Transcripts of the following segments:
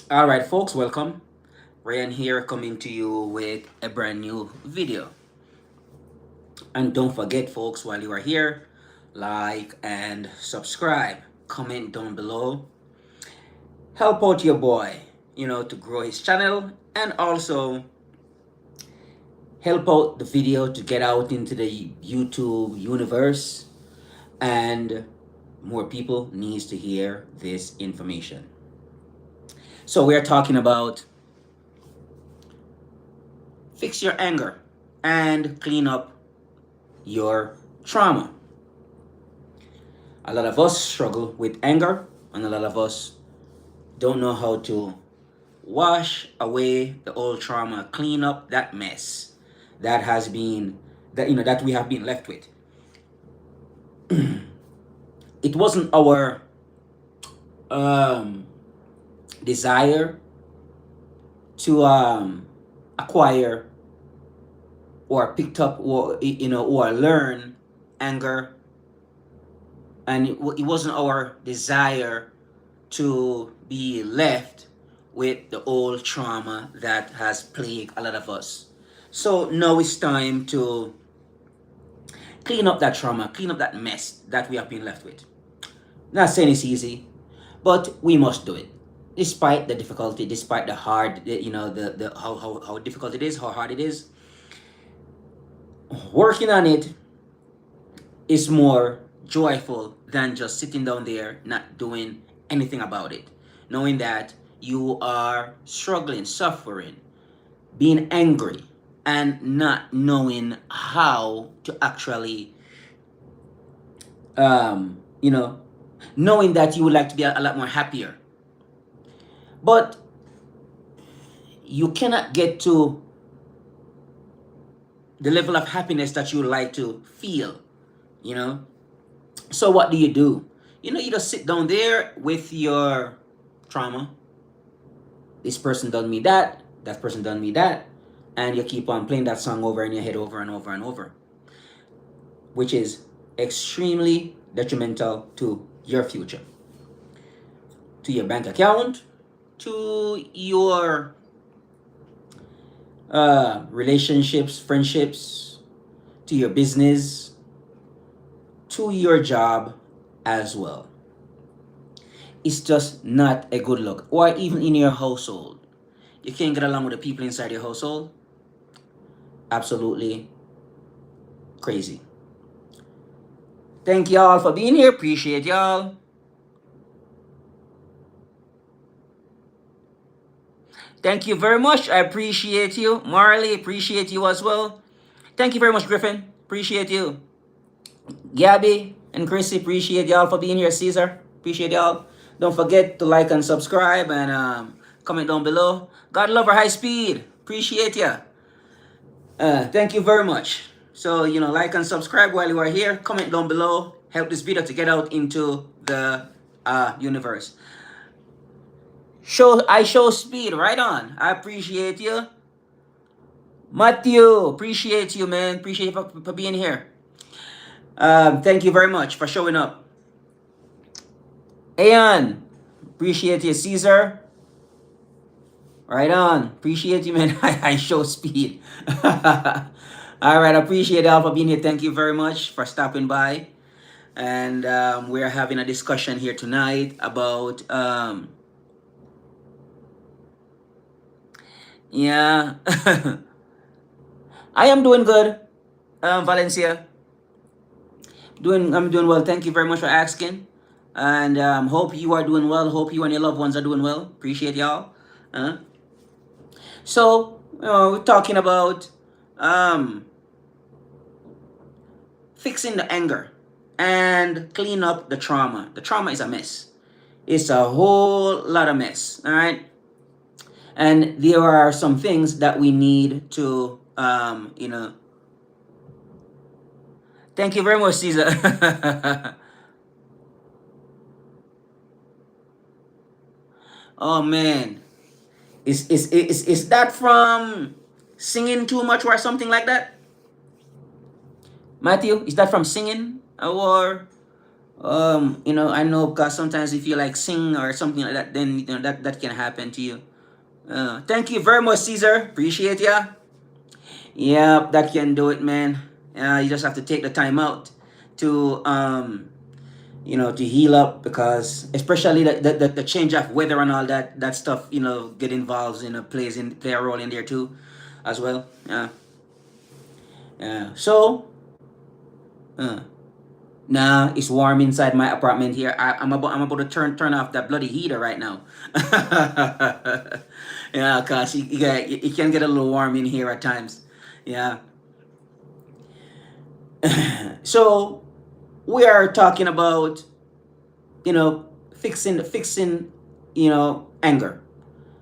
All right, folks, welcome. Ryan here coming to you with a brand new video. And don't forget, folks, while you are here, like and subscribe. Comment down below. Help out your boy, to grow his channel and also help out the video to get out into the YouTube universe and more people needs to hear this information. So we're talking about fix your anger and clean up your trauma. A lot of us struggle with anger, and a lot of us don't know how to wash away the old trauma, clean up that mess that has been that we have been left with. It wasn't our um, desire to acquire or picked up or learn anger, and it wasn't our desire to be left with the old trauma that has plagued a lot of us. So now it's time to clean up that trauma, clean up that mess that we have been left with. Not saying it's easy, but we must do it. Despite the difficulty, despite the hard, the how difficult it is, how hard it is, working on it is more joyful than just sitting down there not doing anything about it. Knowing that you are struggling, suffering, being angry, and not knowing how to actually, um, you know, knowing that you would like to be a lot more happier. But you cannot get to the level of happiness that you would like to feel, you know. So what do? You just sit down there with your trauma. This person done me that person done me that, and you keep on playing that song over in your head over and over and over, which is extremely detrimental to your future, to your bank account, to your relationships, friendships, to your business, to your job as well. It's just not a good look. Or even in your household. You can't get along with the people inside your household. Absolutely crazy. Thank y'all for being here. Appreciate y'all. Thank you very much. I appreciate you. Marley, appreciate you as well. Thank you very much, Griffin. Appreciate you. Gabby and Chrissy, appreciate y'all for being here. Caesar, appreciate y'all. Don't forget to like and subscribe and comment down below. God love our high speed. Appreciate ya. Thank you very much. So, like and subscribe while you are here. Comment down below. Help this video to get out into the universe. I show speed. Right on. I appreciate you. Matthew, appreciate you, man. Appreciate you for being here. Thank you very much for showing up. Ayan, appreciate you. Caesar, right on. Appreciate you, man. I show speed. All right, appreciate y'all for being here. Thank you very much for stopping by. And we're having a discussion here tonight about, yeah. I am doing good, Valencia. I'm doing well. Thank you very much for asking. And hope you are doing well. Hope you and your loved ones are doing well. Appreciate y'all. So, we're talking about fixing the anger and clean up the trauma. The trauma is a mess. It's a whole lot of mess. All right. And there are some things that we need to, Thank you very much, Caesar. Oh man, is that from singing too much or something like that? Matthew, is that from singing or I know because sometimes if you like sing or something like that, then that can happen to you. Thank you very much, Caesar. Appreciate ya. Yep, that can do it, man. You just have to take the time out to to heal up, because especially the change of weather and all that stuff, get involved, play a role in there too, as well. Yeah. So, uh, nah, it's warm inside my apartment here. I'm about to turn off that bloody heater right now. Yeah, cause it can get a little warm in here at times. Yeah. So we are talking about fixing anger,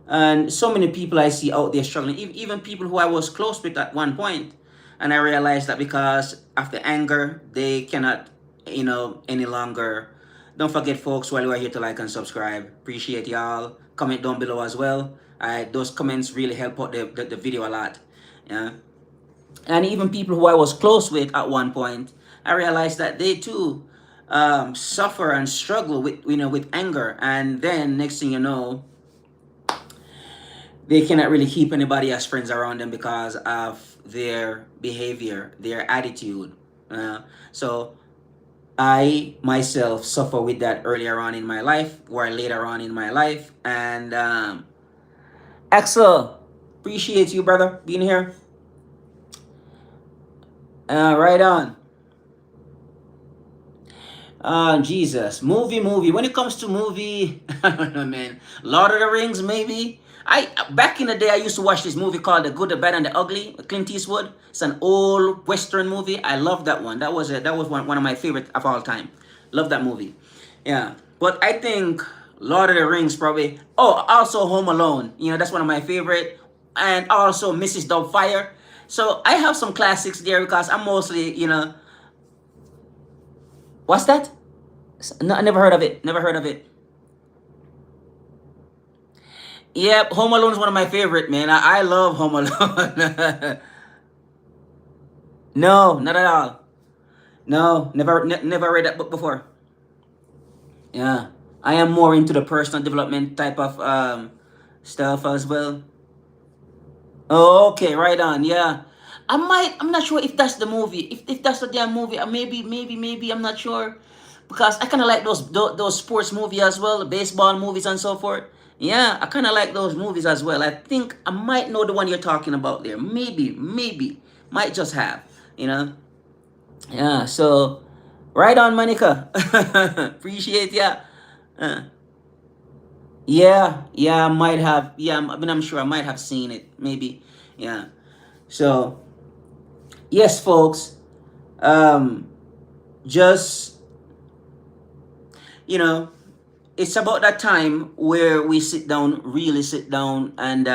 and so many people I see out there struggling, even people who I was close with at one point, and I realized that because of the anger they cannot any longer. Don't forget, folks, while you are here, to like and subscribe. Appreciate y'all. Comment down below as well. Those comments really help out the video a lot. Yeah. And even people who I was close with at one point, I realized that they too suffer and struggle with anger, and then next thing you know, they cannot really keep anybody as friends around them because of their behavior, their attitude. So I myself suffer with that earlier on in my life, or later on in my life, and Axel, appreciate you, brother, being here. Right on. Jesus, movie. When it comes to movie, I don't know, man. Lord of the Rings, maybe. I Back in the day, I used to watch this movie called The Good, the Bad, and the Ugly with Clint Eastwood. It's an old Western movie. I love that one. That was one of my favorite of all time. Love that movie. Yeah, but I think Lord of the Rings probably. Oh, also Home Alone. That's one of my favorite, and also Mrs. Doubtfire. So I have some classics there because I'm mostly. What's that? No, I never heard of it. Never heard of it. Yep, Home Alone is one of my favorite, man. I love Home Alone. No, not at all. No, never read that book before. Yeah, I am more into the personal development type of stuff as well. Oh, okay, right on. Yeah, I'm not sure if that's the movie. If that's the damn movie, maybe I'm not sure, because I kind of like those sports movies as well, the baseball movies and so forth. Yeah, I kind of like those movies as well. I think I might know the one you're talking about there. Maybe might just have. You know. Yeah. So, right on, Monica. Appreciate ya. Uh, yeah, I might have. Yeah, I'm sure I might have seen it. Maybe. Yeah. So, yes, folks. Um, just you know, it's about that time where we really sit down, and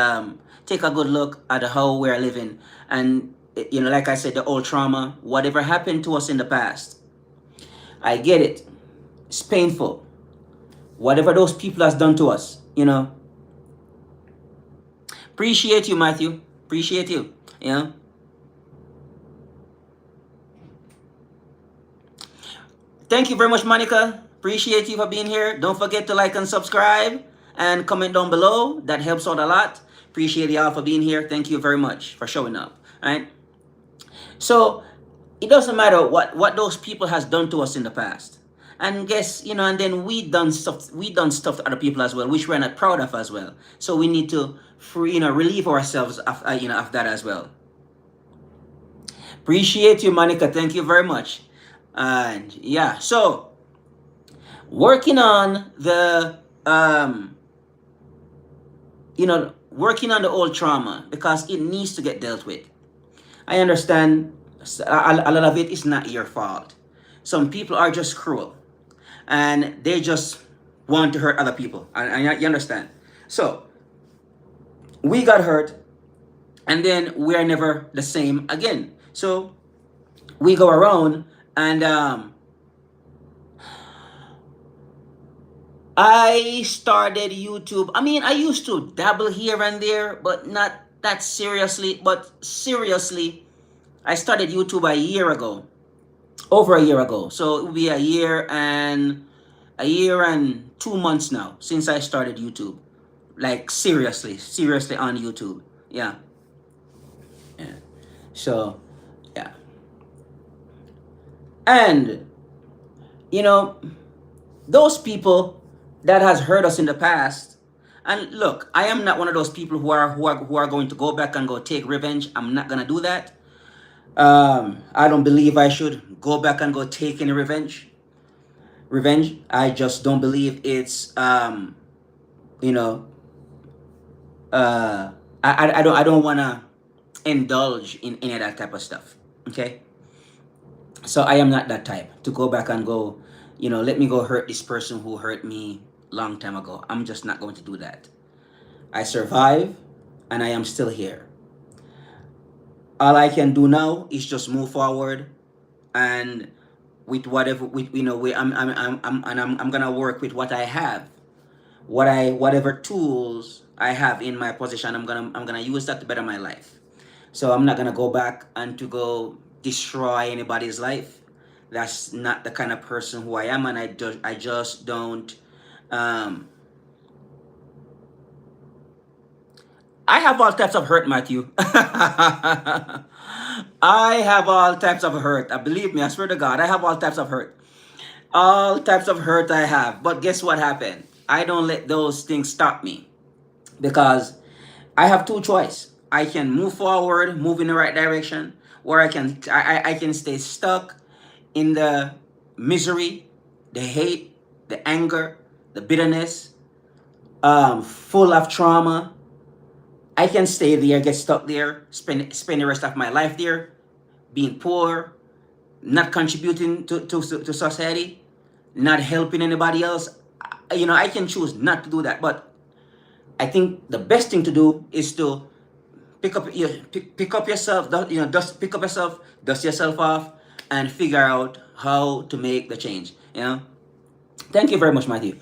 take a good look at how we're living, and like I said, the old trauma, whatever happened to us in the past. I get it. It's painful. Whatever those people has done to us. Appreciate you, Matthew. Appreciate you. You know. Thank you very much, Monica. Appreciate you for being here. Don't forget to like and subscribe and comment down below. That helps out a lot. Appreciate y'all for being here. Thank you very much for showing up. All right. So it doesn't matter what those people has done to us in the past. And guess, and then we done stuff to other people as well, which we're not proud of as well. So we need to relieve ourselves of that as well. Appreciate you, Monica. Thank you very much. And yeah, so working on working on the old trauma, because it needs to get dealt with. I understand a lot of it is not your fault. Some people are just cruel, and they just want to hurt other people. And you understand. So we got hurt, and then we are never the same again. So we go around, and I started YouTube. I mean, I used to dabble here and there, but not that seriously. But seriously, I started YouTube a year ago. over a year ago. So it will be a year and 2 months now since I started YouTube. Like seriously on YouTube. Yeah, yeah. So yeah, and you know those people that has hurt us in the past. And look, I am not one of those people who are going to go back and go take revenge. I'm not gonna do that. I don't believe I should go back and go take any revenge. I just don't believe it's you know uh I don't want to indulge in any of that type of stuff. Okay, so I am not that type to go back and go, let me go hurt this person who hurt me long time ago. I'm just not going to do that. I survive, and I am still here. All I can do now is just move forward, and with whatever with I'm gonna work with what I have, whatever tools I have in my position. I'm gonna use that to better my life. So I'm not gonna go back and to go destroy anybody's life. That's not the kind of person who I am, and I just don't. Um, I have all types of hurt, Matthew. I have all types of hurt. Believe me, I swear to God, I have all types of hurt. All types of hurt I have. But guess what happened? I don't let those things stop me, because I have two choice. I can move forward, move in the right direction, or I can stay stuck in the misery, the hate, the anger, the bitterness, full of trauma. I can stay there, get stuck there, spend the rest of my life there, being poor, not contributing to society, not helping anybody else. I can choose not to do that. But I think the best thing to do is to pick up yourself, dust pick up yourself, dust yourself off, and figure out how to make the change. Thank you very much, Matthew.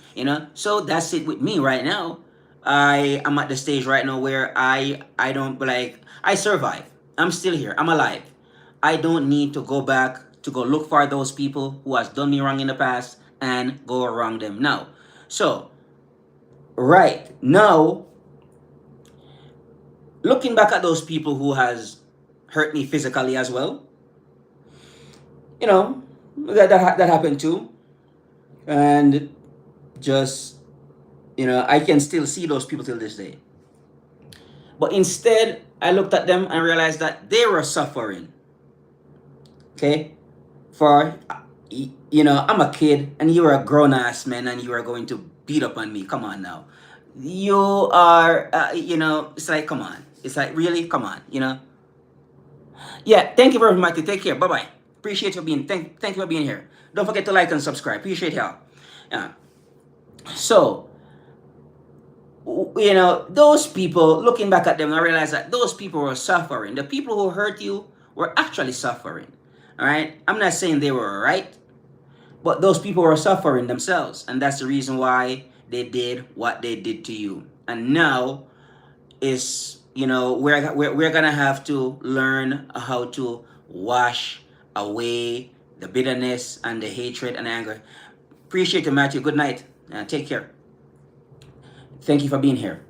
So that's it with me right now. I am at the stage right now where I don't like I survive. I'm still here. I'm alive. I don't need to go back to go look for those people who has done me wrong in the past and go around them now. So right now, looking back at those people who has hurt me physically as well, you know that happened too, and just I can still see those people till this day. But instead, I looked at them and realized that they were suffering. Okay, for I'm a kid and you are a grown ass man and you are going to beat up on me. Come on now, you are. It's like, come on. It's like, really, come on. Yeah. Thank you very much. Take care. Bye bye. Appreciate you being. Thank you for being here. Don't forget to like and subscribe. Appreciate y'all. Yeah. So those people, looking back at them, I realized that those people were suffering. The people who hurt you were actually suffering. All right. I'm not saying they were right, but those people were suffering themselves, and that's the reason why they did what they did to you. And now is we're gonna have to learn how to wash away the bitterness and the hatred and anger. Appreciate you, Matthew. Good night. Take care. Thank you for being here.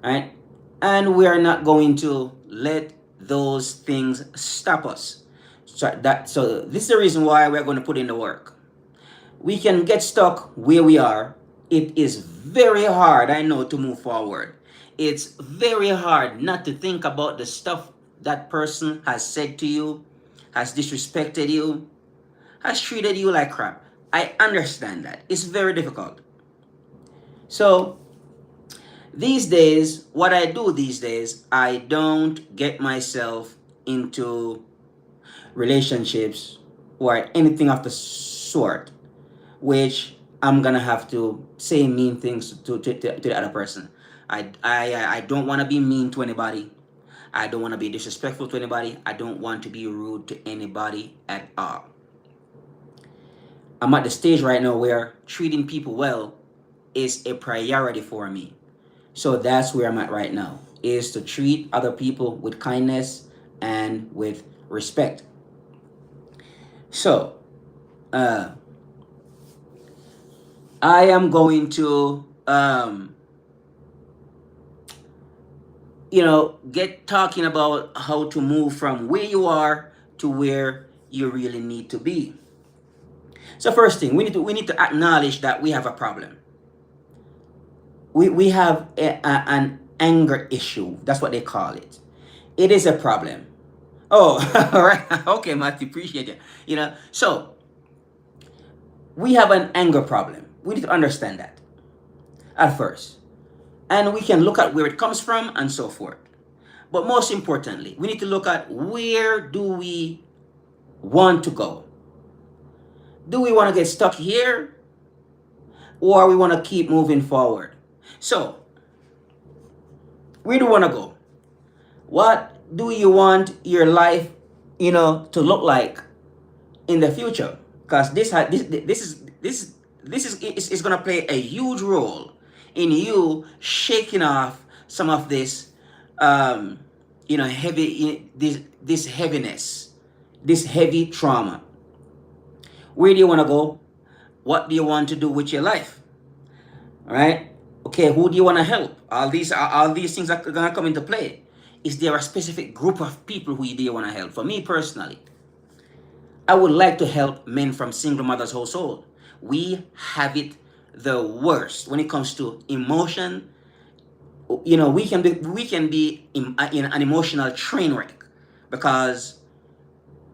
All right. And we are not going to let those things stop us. So this is the reason why we're going to put in the work. We can get stuck where we are. It is very hard, I know, to move forward. It's very hard not to think about the stuff that person has said to you, has disrespected you, has treated you like crap. I understand that. It's very difficult. So these days, what I do these days, I don't get myself into relationships or anything of the sort, which I'm gonna have to say mean things to the other person. I don't want to be mean to anybody. I don't want to be disrespectful to anybody. I don't want to be rude to anybody at all. I'm at the stage right now where treating people well is a priority for me. So that's where I'm at right now, is to treat other people with kindness and with respect. So uh, I am going to get talking about how to move from where you are to where you really need to be. So first thing, we need to acknowledge that we have a problem. We have an anger issue. That's what they call it. It is a problem. Oh, all right. Okay, Matthew, appreciate it. So we have an anger problem. We need to understand that at first. And we can look at where it comes from and so forth. But most importantly, we need to look at where do we want to go? Do we want to get stuck here or we want to keep moving forward? So, where do you want to go? What do you want your life, to look like in the future? Because this is going to play a huge role in you shaking off some of this, heavy this heaviness, this heavy trauma. Where do you want to go? What do you want to do with your life? All right. Okay. Who do you want to help? All these things are gonna come into play. Is there a specific group of people who do you want to help? For me personally, I would like to help men from single mothers household. We have it the worst when it comes to emotion. We can be in an emotional train wreck because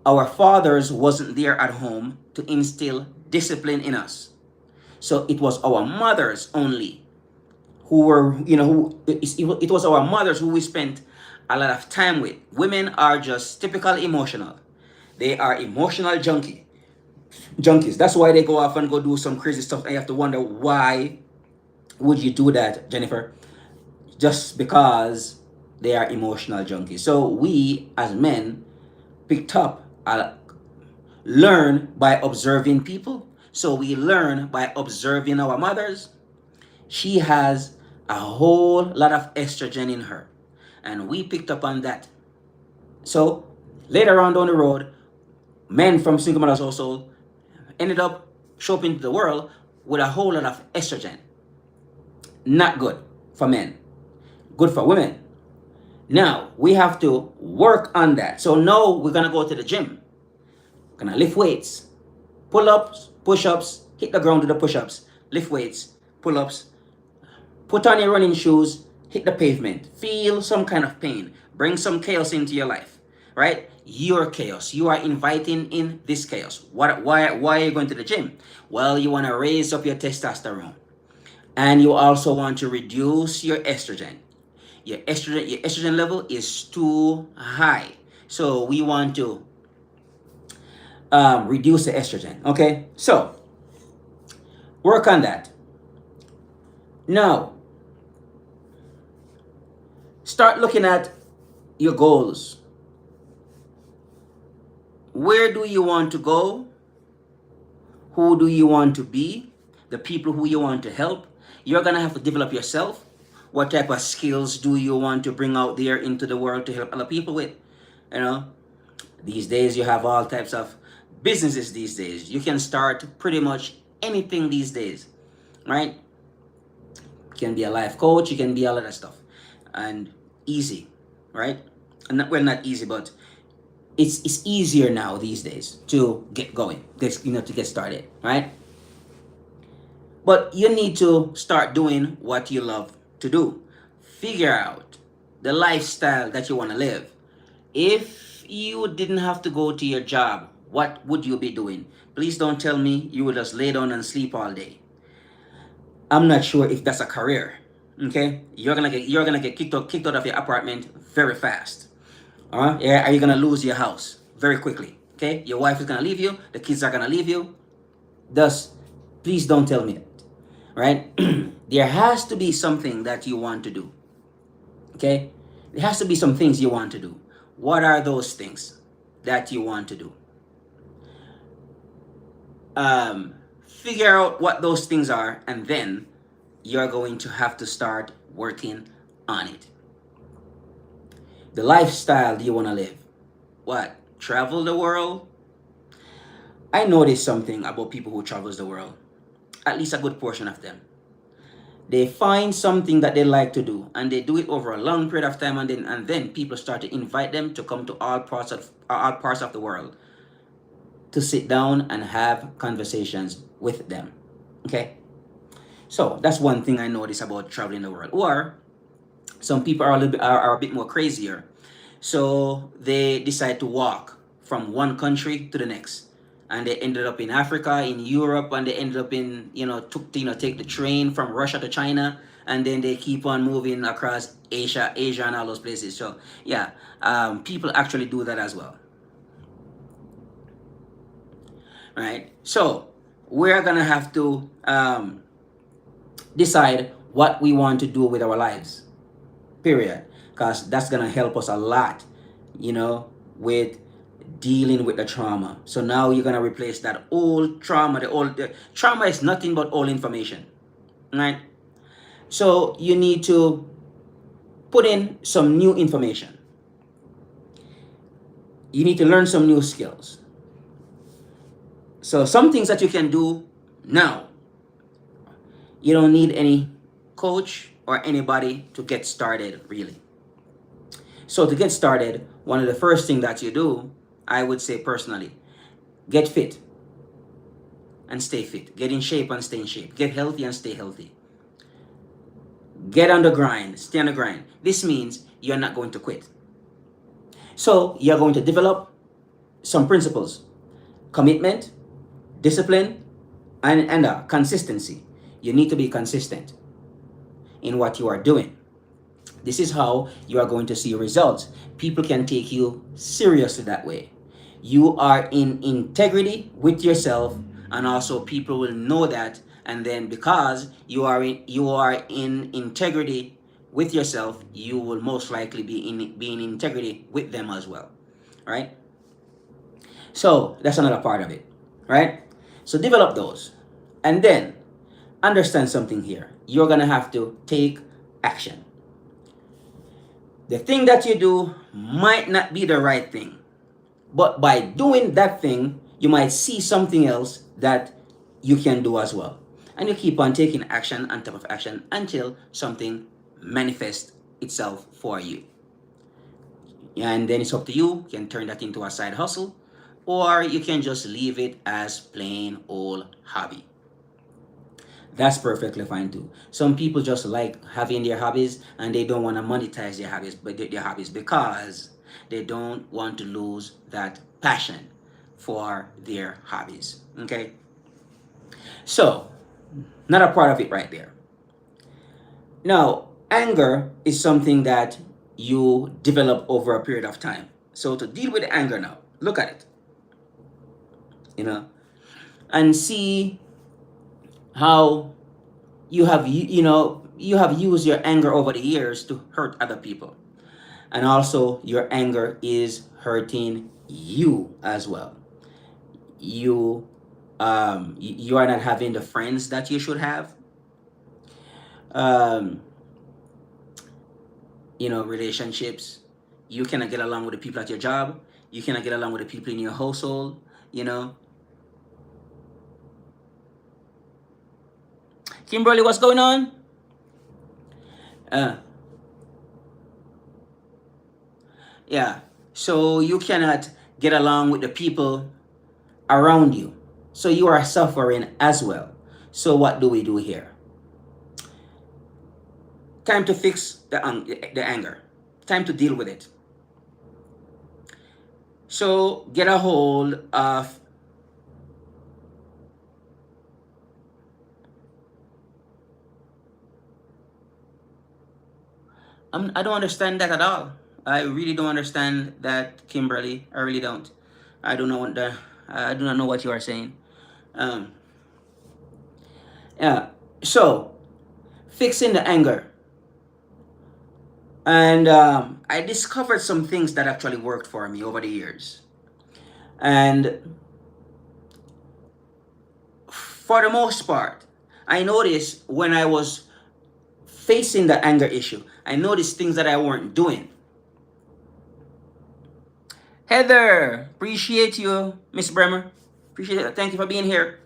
our fathers wasn't there at home to instill discipline in us. So it was our mothers only who were, it was our mothers who we spent a lot of time with. Women are just typical emotional. They are emotional junkies. That's why they go off and go do some crazy stuff. And you have to wonder, why would you do that, Jennifer? Just because they are emotional junkies. So we as men picked up, learn by observing people. So we learn by observing our mothers. She has a whole lot of estrogen in her, and we picked up on that. So later on down the road, men from single mothers household ended up showing into the world with a whole lot of estrogen. Not good for men, good for women. Now we have to work on that. So now we're gonna go to the gym. We're gonna lift weights, pull ups, push ups, hit the ground with the push ups, lift weights, pull ups, put on your running shoes, hit the pavement, feel some kind of pain, bring some chaos into your life, right? Your chaos. You are inviting in this chaos. Why are you going to the gym? Well, you want to raise up your testosterone, and you also want to reduce your estrogen. Your estrogen level is too high, so we want to reduce the estrogen. Okay, so work on that. Now, start looking at your goals. Where do you want to go? Who do you want to be? The people who you want to help. You're going to have to develop yourself. What type of skills do you want to bring out there into the world to help other people with? You know, these days you have all types of businesses these days. You can start pretty much anything these days, right? You can be a life coach, you can be all of that stuff. And easy, right? And not easy, but it's easier now these days to get going, to get started, right? But you need to start doing what you love to do. Figure out the lifestyle that you want to live. If you didn't have to go to your job, what would you be doing? Please don't tell me you would just lay down and sleep all day. I'm not sure if that's a career. Okay, you're gonna get kicked out of your apartment very fast. Yeah, are you gonna lose your house very quickly? Okay, your wife is gonna leave you, the kids are gonna leave you. Thus, please don't tell me that. Right? There has to be something that you want to do. Okay, there has to be some things you want to do. What are those things that you want to do? Figure out what those things are, and then you're going to have to start working on it. The lifestyle do you want to live? What? Travel the world? I noticed something about people who travels the world. At least a good portion of them. They find something that they like to do, and they do it over a long period of time, and then people start to invite them to come to all parts of the world to sit down and have conversations with them. Okay, so that's one thing I notice about traveling the world. Or some people are a bit more crazier, so they decide to walk from one country to the next, and they ended up in Africa, in Europe, and they ended up in take the train from Russia to China, and then they keep on moving across Asia, and all those places. So yeah, people actually do that as well, right? So we're gonna have to decide what we want to do with our lives, period, because that's gonna help us a lot, with dealing with the trauma. So now you're gonna replace that old trauma. The trauma is nothing but old information, right? So you need to put in some new information. You need to learn some new skills. So some things that you can do now, you don't need any coach or anybody to get started, really. So to get started, one of the first things that you do, I would say personally, get fit and stay fit. Get in shape and stay in shape. Get healthy and stay healthy. Get on the grind, stay on the grind. This means you're not going to quit. So you're going to develop some principles: commitment, discipline, and consistency. You need to be consistent in what you are doing. This is how you are going to see results. People can take you seriously that way. You are in integrity with yourself, and also people will know that. And then because you are in integrity with yourself, you will most likely be in integrity with them as well, right? So that's another part of it, right? So develop those, and then understand something here. You're gonna have to take action. The thing that you do might not be the right thing, but by doing that thing, you might see something else that you can do as well. And you keep on taking action on top of action until something manifests itself for you. And then it's up to you. You can turn that into a side hustle, or you can just leave it as plain old hobby. That's perfectly fine too. Some people just like having their hobbies, and they don't want to monetize their hobbies, but their hobbies, because they don't want to lose that passion for their hobbies. Okay? So, not a part of it right there. Now, anger is something that you develop over a period of time. So to deal with the anger now, look at it, you know, and see how you have used your anger over the years to hurt other people, and also your anger is hurting you as well. You are not having the friends that you should have. um Relationships, you cannot get along with the people at your job, you cannot get along with the people in your household. you know Kimberly, what's going on? uh yeah, so you cannot get along with the people around you, so you are suffering as well. So what do we do here? Time to fix the anger, time to deal with it. So get a hold of, I don't understand that at all. I really don't understand that, Kimberly. I really don't. I do not know what you are saying. Um, yeah. So fixing the anger, and I discovered some things that actually worked for me over the years. And for the most part, I noticed when I was facing the anger issue, I noticed things that I weren't doing. Heather, appreciate you, Miss Bremer. Appreciate it. Thank you for being here.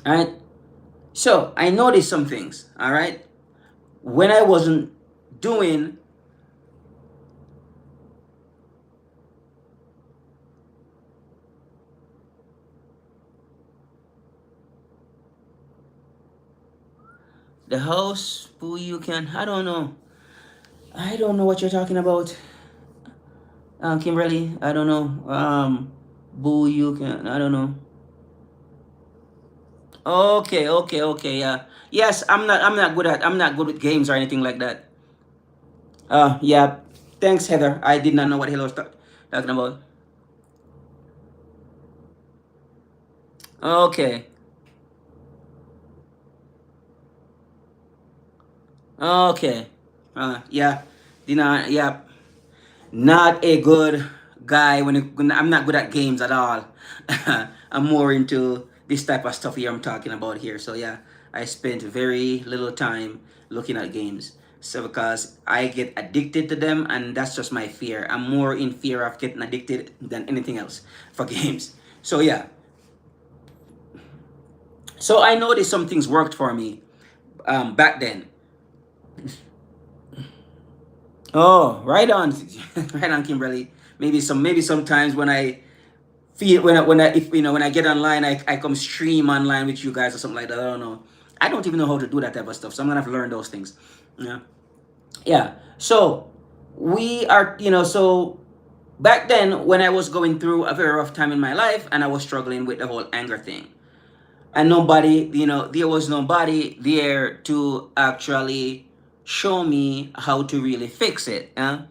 All right. So I noticed some things. All right. When I wasn't doing the house, who you can, I don't know. I don't know what you're talking about, Kimberly. I don't know. Boo, you can. I don't know. Okay, okay, okay. Yeah. Yes, I'm not. I'm not good at. I'm not good with games or anything like that. Yeah. Thanks, Heather. I did not know what Heather was talking about. Okay. Okay. Yeah. Did not. Yeah. Not a good guy when I'm not good at games at all. I'm more into this type of stuff here I'm talking about here. So yeah, I spent very little time looking at games. So because I get addicted to them and that's just my fear. I'm more in fear of getting addicted than anything else for games. So yeah. So I noticed some things worked for me back then. Oh, right on, right on, Kimberly. Maybe sometimes when I feel when I if when I get online, I come stream online with you guys or something like that. I don't know. I don't even know how to do that type of stuff, so I'm gonna have to learn those things. Yeah, yeah. So we are, so back then when I was going through a very rough time in my life and I was struggling with the whole anger thing, and nobody, there was nobody there to actually show me how to really fix it. Um,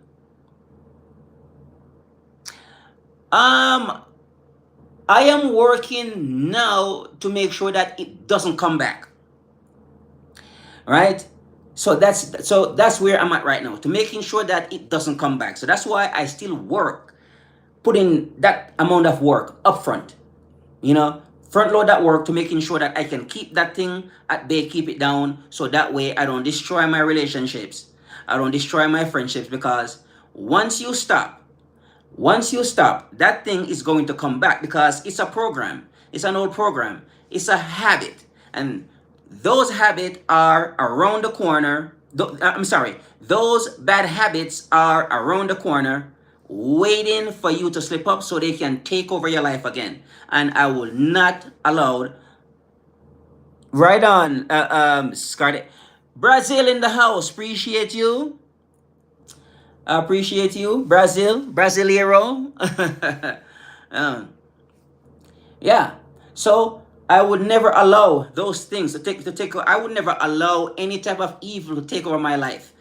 I am working now to make sure that it doesn't come back. Right? So that's where I'm at right now, to making sure that it doesn't come back. So that's why I still work, putting that amount of work up front. Front load that work to making sure that I can keep that thing at bay, keep it down, so that way I don't destroy my relationships. I don't destroy my friendships, because once you stop, once you stop, that thing is going to come back, because it's a program. It's an old program. It's a habit. And those habits are around the corner. I'm sorry. Those bad habits are around the corner waiting for you to slip up so they can take over your life again. And I will not allow. Right on, Scarlett. Brazil in the house. Appreciate you. Appreciate you, Brazil, Brasileiro. um, yeah. So I would never allow those things to take. I would never allow any type of evil to take over my life.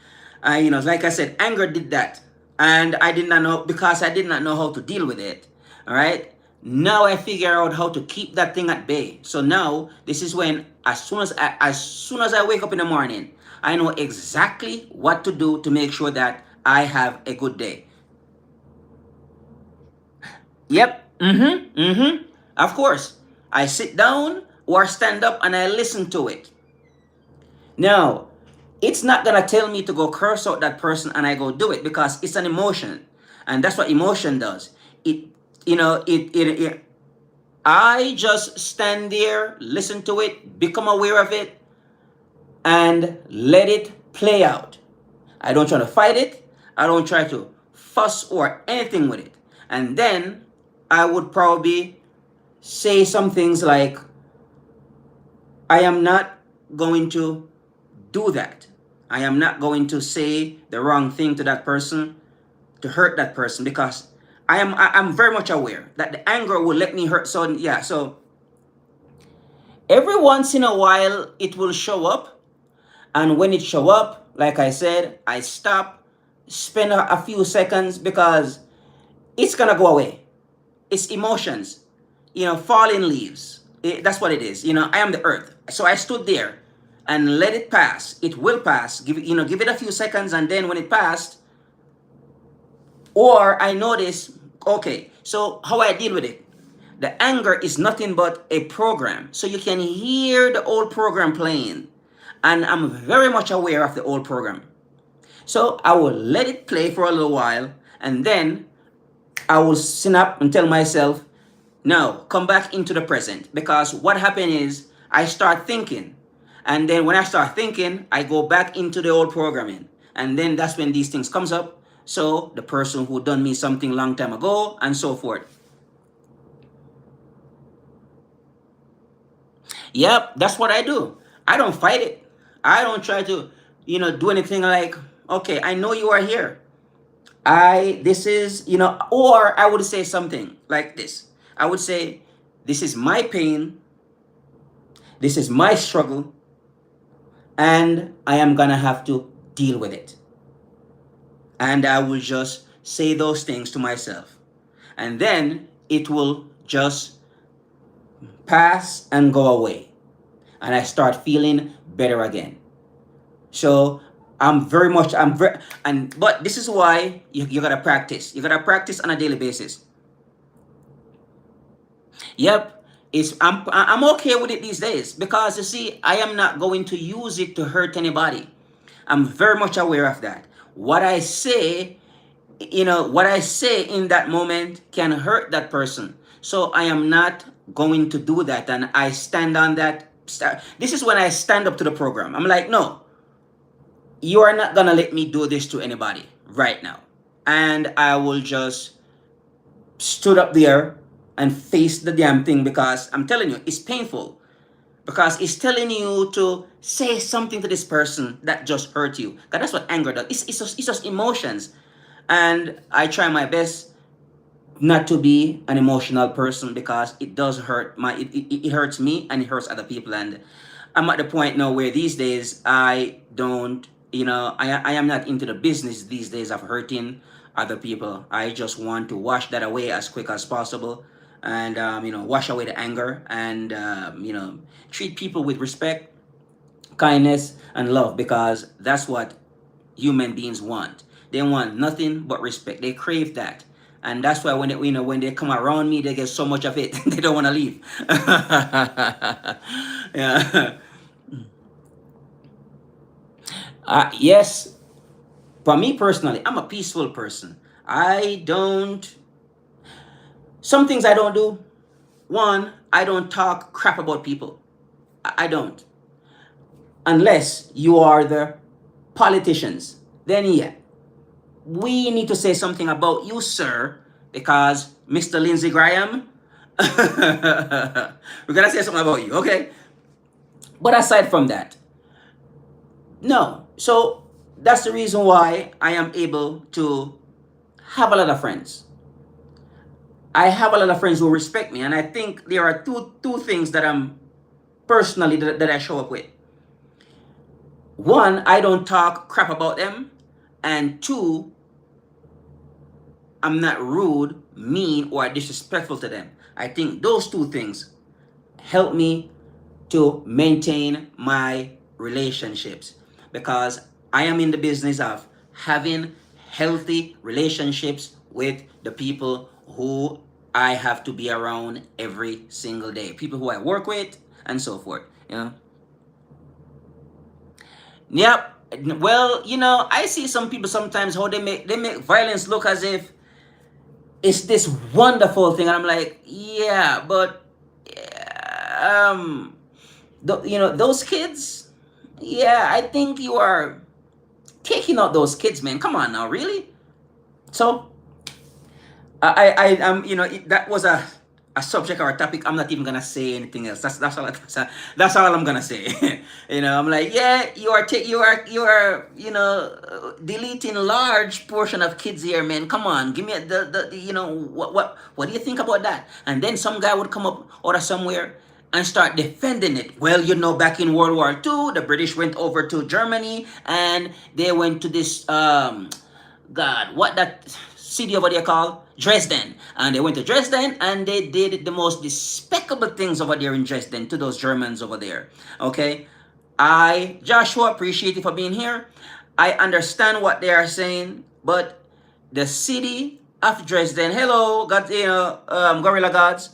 Like I said, anger did that, and I did not know, because I did not know how to deal with it. All right. Now I figure out how to keep that thing at bay. So now this is when, as soon as I wake up in the morning, I know exactly what to do to make sure that I have a good day. Yep. Mm-hmm. Mm-hmm. Of course. I sit down or stand up and I listen to it. Now, it's not gonna tell me to go curse out that person and I go do it, because it's an emotion. And that's what emotion does. It it I just stand there, listen to it, become aware of it, and let it play out. I don't try to fight it. I don't try to fuss or anything with it. And then I would probably say some things like, I am not going to do that. I am not going to say the wrong thing to that person, to hurt that person, because I'm very much aware that the anger will let me hurt. So yeah, so every once in a while it will show up, and when it show up, like I said, I stop, spend a few seconds, because it's gonna go away. It's emotions, falling leaves. That's what it is. I am the earth. So I stood there and let it pass. It will pass. Give it a few seconds, and then when it passed, or I notice, okay, so how I deal with it. The anger is nothing but a program. So you can hear the old program playing. And I'm very much aware of the old program. So I will let it play for a little while, and then I will snap and tell myself, Now, come back into the present, because what happened is I start thinking. And then when I start thinking, I go back into the old programming. And then that's when these things comes up. So the person who done me something long time ago and so forth. Yep, that's what I do. I don't fight it. I don't try to, do anything like, okay, I know you are here. This is, or I would say something like this. I would say, this is my pain, this is my struggle, and I am gonna have to deal with it. And I will just say those things to myself. And then it will just pass and go away. And I start feeling better again. So but this is why you gotta practice. You gotta practice on a daily basis. Yep, I'm okay with it these days, because you see, I am not going to use it to hurt anybody. I'm very much aware of that. What I say, what I say in that moment can hurt that person. So I am not going to do that, and I stand on that. This is when I stand up to the program. I'm like, no, you are not gonna let me do this to anybody right now. And I will just stood up there and face the damn thing, because I'm telling you, it's painful, because it's telling you to say something to this person that just hurt you. Because that's what anger does. It's just emotions. And I try my best not to be an emotional person, because it does hurt it hurts me, and it hurts other people. And I'm at the point now where these days I don't, I am not into the business these days of hurting other people. I just want to wash that away as quick as possible, and wash away the anger, and treat people with respect, kindness, and love, because that's what human beings want. They want nothing but respect. They crave that. And that's why when they come around me, they get so much of it, they don't want to leave. Yeah. Yes, for me personally, I'm a peaceful person. I don't. Some things I don't do. One, I don't talk crap about people. I don't. Unless you are the politicians. Then yeah, we need to say something about you, sir, because Mr. Lindsey Graham, we're gonna say something about you, okay? But aside from that, no. So that's the reason why I am able to have a lot of friends. I have a lot of friends who respect me, and I think there are two things that I'm personally that I show up with. One, I don't talk crap about them, and two, I'm not rude, mean, or disrespectful to them. I think those two things help me to maintain my relationships, because I am in the business of having healthy relationships with the people who I have to be around every single day, people who I work with, and so forth. Yep. Well, I see some people sometimes how they make violence look as if it's this wonderful thing, and I'm like, yeah, but um, those kids, yeah, I think you are taking out those kids, man. Come on now, really? So I'm, that was a subject or a topic. I'm not even gonna say anything else. That's all I'm gonna say. I'm like, yeah, you are deleting large portion of kids here, man. Come on, give me what do you think about that? And then some guy would come up out of somewhere and start defending it. Well, back in World War II, the British went over to Germany, and they went to this God, what that city over there called? Dresden. And they went to Dresden, and they did the most despicable things over there in Dresden to those Germans over there. Okay? Joshua, appreciate you for being here. I understand what they are saying, but the city of Dresden, hello, God, Gorilla Gods,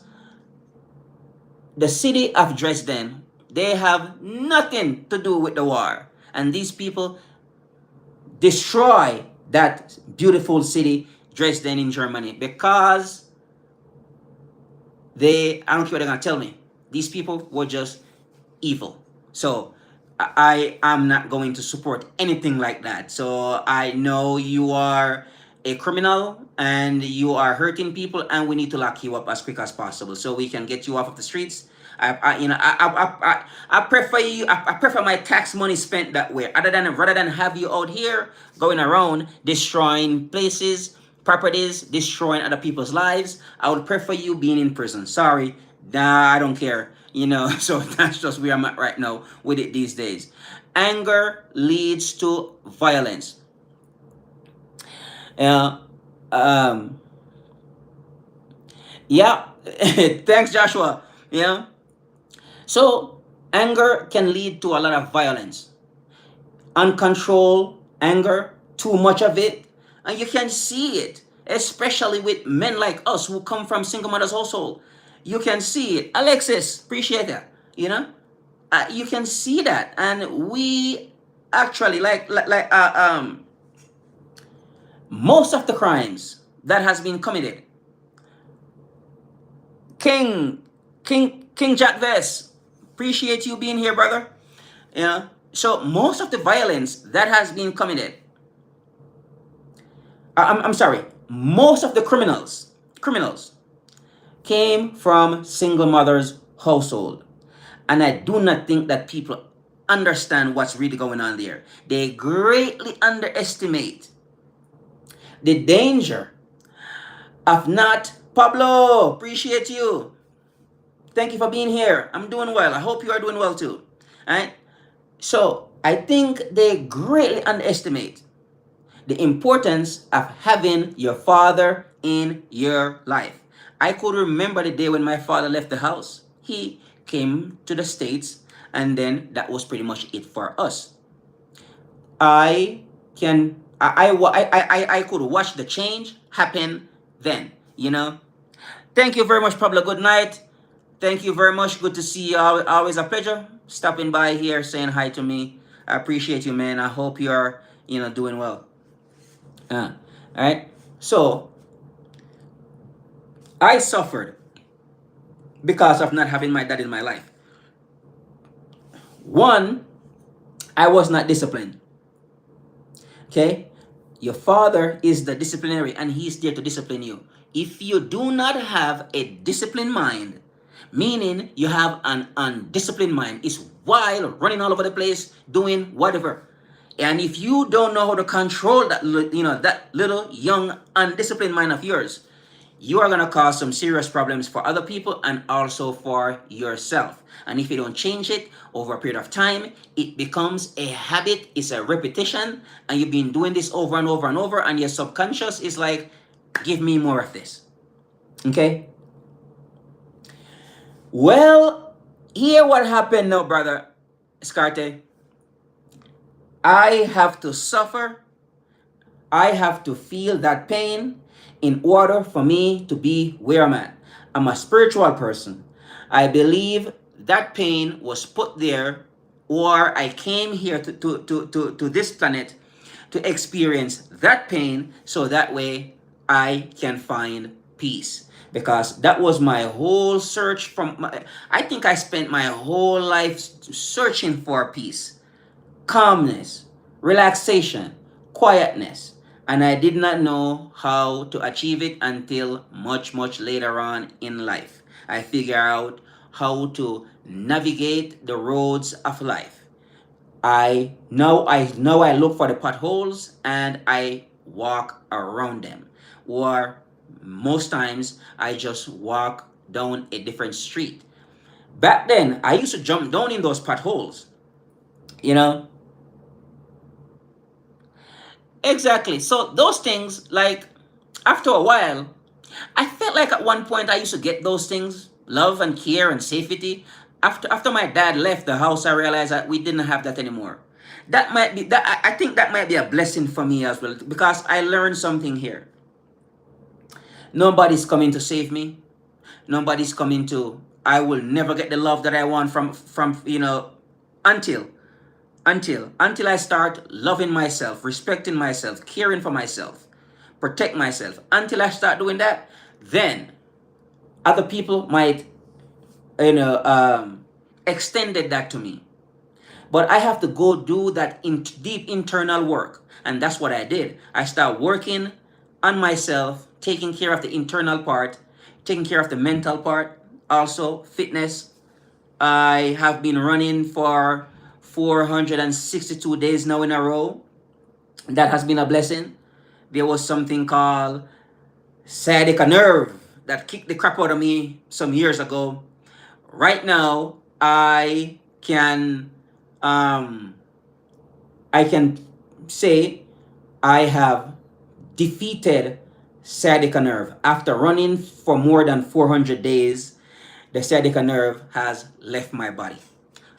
the city of Dresden, they have nothing to do with the war. And these people destroy that beautiful city, Dresden in Germany, because I don't care what they're gonna tell me. These people were just evil. So I am not going to support anything like that. So I know you are a criminal and you are hurting people, and we need to lock you up as quick as possible so we can get you off of the streets. I prefer you. I prefer my tax money spent that way, rather than have you out here going around destroying places, properties, destroying other people's lives. I would prefer you being in prison. Sorry, nah, I don't care. So that's just where I'm at right now with it these days. Anger leads to violence. Uh, um, yeah, thanks, Joshua. Yeah. So anger can lead to a lot of violence, uncontrolled anger, too much of it, and you can see it, especially with men like us who come from single mothers household. You can see it. Alexis, appreciate that. You can see that, and we actually most of the crimes that has been committed. King Jack Vest, appreciate you being here, brother. So most of the violence that has been committed, I'm sorry, most of the criminals came from single mothers household. And I do not think that people understand what's really going on there. They greatly underestimate the danger of not. Pablo, appreciate you. Thank you for being here. I'm doing well. I hope you are doing well too. All right? So I think they greatly underestimate the importance of having your father in your life. I could remember the day when my father left the house. He came to the States, and then that was pretty much it for us. I can I could watch the change happen then. Thank you very much, Pablo. Good night. Thank you very much. Good to see you. Always a pleasure stopping by here, saying hi to me. I appreciate you, man. I hope you are doing well. All right. So I suffered because of not having my dad in my life. One, I was not disciplined. Okay? Your father is the disciplinary, and he's there to discipline you. If you do not have a disciplined mind, meaning you have an undisciplined mind, is wild, running all over the place, doing whatever. And if you don't know how to control that little young undisciplined mind of yours, you are going to cause some serious problems for other people and also for yourself. And if you don't change it over a period of time, it becomes a habit, it's a repetition, and you've been doing this over and over and over, and your subconscious is like, give me more of this. Okay? Well, here what happened now, brother Scarte. I have to suffer. I have to feel that pain in order for me to be where I'm at. I'm a spiritual person. I believe that pain was put there, or I came here to this planet to experience that pain so that way I can find peace. Because that was my whole search I think I spent my whole life searching for peace, calmness, relaxation, quietness. And I did not know how to achieve it until much, much later on in life. I figure out how to navigate the roads of life. I look for the potholes and I walk around them. Or most times I just walk down a different street. Back then, I used to jump down in those potholes. You know, Exactly. So those things, like after a while, I felt like at one point I used to get those things, love and care and safety. After my dad left the house, I realized that we didn't have that anymore. That might be that I think that might be a blessing for me as well, because I learned something here. Nobody's coming to save me. Nobody's coming to. I will never get the love that I want from until until I start loving myself, respecting myself, caring for myself, protect myself. Until I start doing that, then Other people might, extended that to me. But I have to go do that deep internal work. And that's what I did. I started working on myself, taking care of the internal part, taking care of the mental part, also fitness. I have been running for 462 days now in a row. That has been a blessing. There was something called sciatica nerve that kicked the crap out of me some years ago. Right now, um, I can say I have defeated sciatica nerve. After running for more than 400 days, the sciatica nerve has left my body.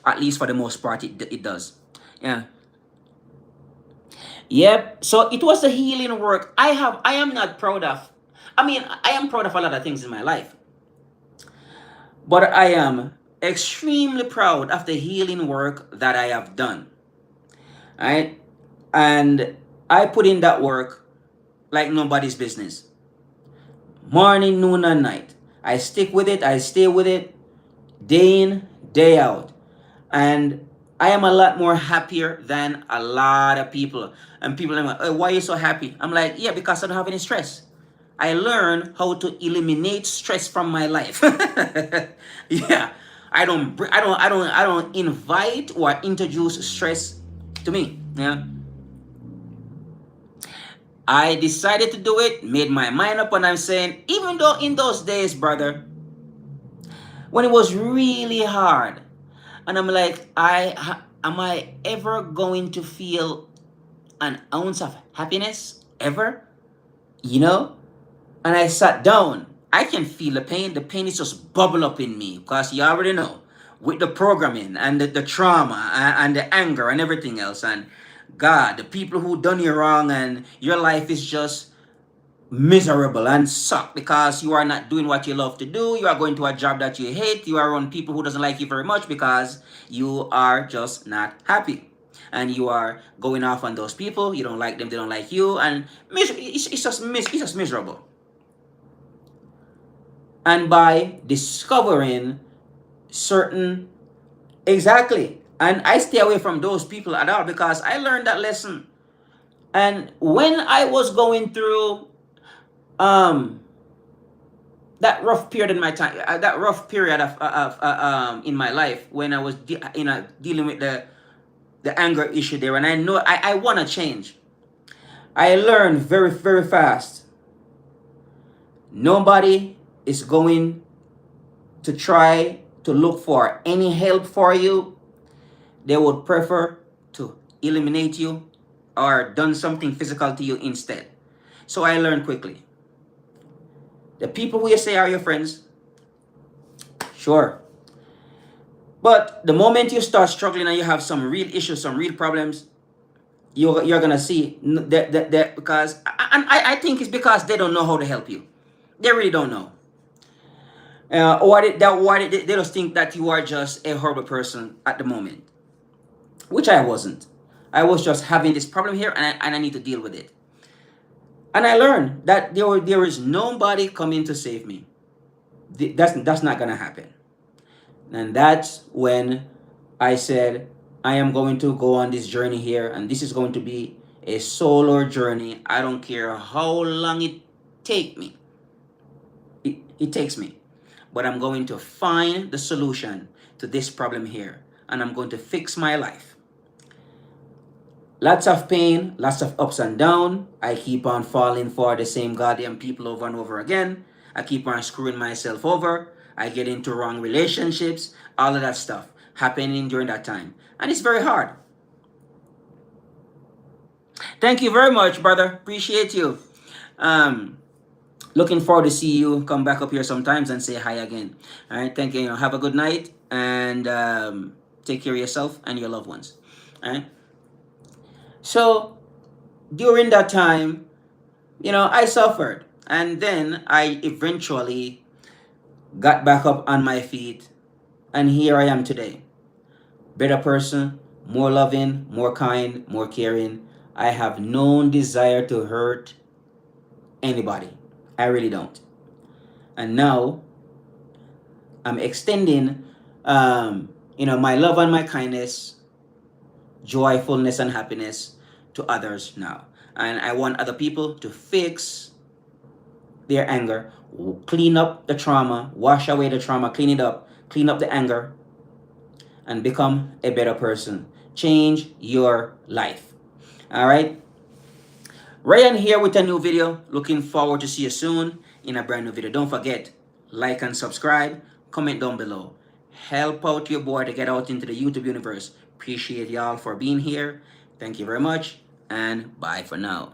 At least for the most part, it does. Yeah. Yep. So it was the healing work. I am not proud of. I mean, I am proud of a lot of things in my life, but I am extremely proud of the healing work that I have done. Right? And I put in that work like nobody's business. Morning, noon, and night. I stick with it. I stay with it day in, day out. And I am a lot more happier than a lot of people. And people are like, "Oh, why are you so happy?" I'm like, yeah, because I don't have any stress. I learned how to eliminate stress from my life. Yeah. I don't invite or introduce stress to me. Yeah. I decided to do it, made my mind up, and I'm saying, even though in those days, brother, when it was really hard, and I'm like, am I ever going to feel an ounce of happiness ever? You know? And I sat down. I can feel the pain. The pain is just bubble up in me because you already know with the programming and the trauma and the anger and everything else. And God, the people who done you wrong and your life is just miserable and suck because you are not doing what you love to do. You are going to a job that you hate. You are around people who doesn't like you very much because you are just not happy. And you are going off on those people. You don't like them. They don't like you. And it's just miserable. And by discovering certain, exactly, and I stay away from those people at all because I learned that lesson. And when I was going through um that rough period in my time, that rough period of in my life when I was dealing with the anger issue there, and I know I want to change. I learned very very fast. Nobody is going to try to look for any help for you. They would prefer to eliminate you or done something physical to you instead. So I learned quickly. The people who you say are your friends, sure. But the moment you start struggling and you have some real issues, some real problems, you're gonna see that because and I think it's because they don't know how to help you. They really don't know. Or they just think that you are just a horrible person at the moment, which I wasn't. I was just having this problem here, and I need to deal with it. And I learned that there is nobody coming to save me. That's not gonna happen. And that's when I said, I am going to go on this journey here, and this is going to be a solo journey. I don't care how long take me. It takes me. But I'm going to find the solution to this problem here, and I'm going to fix my life. Lots of pain, lots of ups and downs. I keep on falling for the same goddamn people over and over again. I keep on screwing myself over. I get into wrong relationships. All of that stuff happening during that time. And it's very hard. Thank you very much, brother. Appreciate you. Um, Looking forward to see you come back up here sometimes and say hi again. All right. Thank you. Have a good night and take care of yourself and your loved ones. All right. So during that time, I suffered. And then I eventually got back up on my feet. And here I am today. Better person, more loving, more kind, more caring. I have no desire to hurt anybody. I really don't. And now I'm extending, my love and my kindness, joyfulness and happiness to others now. And I want other people to fix their anger, clean up the trauma, wash away the trauma, clean it up, clean up the anger, and become a better person. Change your life. All right. Ryan here with a new video. Looking forward to see you soon in a brand new video. Don't forget, like and subscribe, comment down below. Help out your boy to get out into the YouTube universe. Appreciate y'all for being here. Thank you very much, and bye for now.